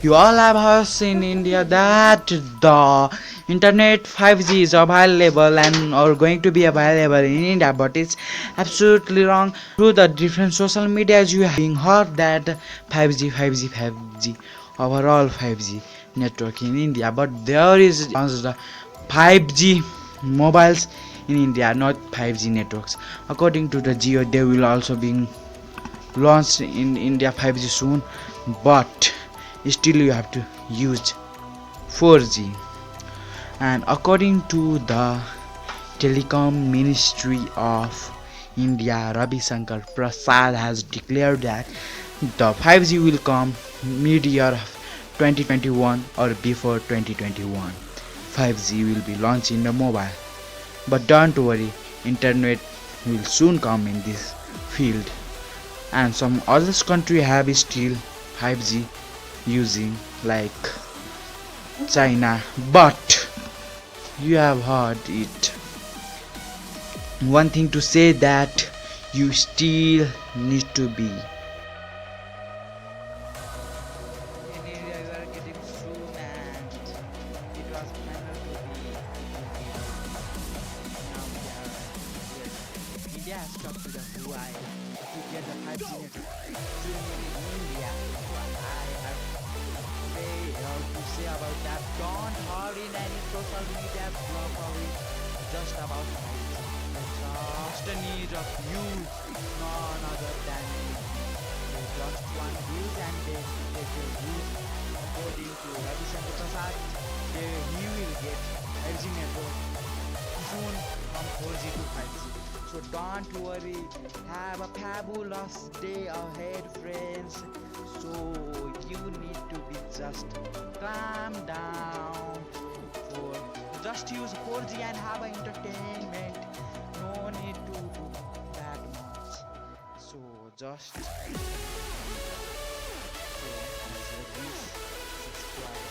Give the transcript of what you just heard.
You all have heard in India that the internet 5G is available and or going to be available in India, but it's absolutely wrong. Through the different social medias, you have been heard that 5G, 5G, 5G, overall 5G network in India, but there is the 5G mobiles in India, not 5G networks. According to the Geo, they will also be launched in India 5G soon, but still you have to use 4G. And according to the Telecom Ministry of India, Ravi Shankar Prasad has declared that the 5G will come mid-year of 2021 or before 2021. 5G will be launched in the mobile. But don't worry, internet will soon come in this field. And some other country have still 5G using like China, but you have heard it. One thing to say that you still need to be in India. You are getting soon, and it was final to be now we are yes. India has talked to the Huawei to get the 5G network soon in India. I have to say about that. Don't hurry in any social media blog or just about 5G. Just a need of you, none other than me. They just want views and they take your views. According to Ravi Shankar Prasad, he will get 5G network soon from 4G to 5G. So don't worry, have a fabulous day ahead, friends. So you need to be just calm down for just use 4G and have an entertainment. No need to do that much. So just so as a wish, subscribe.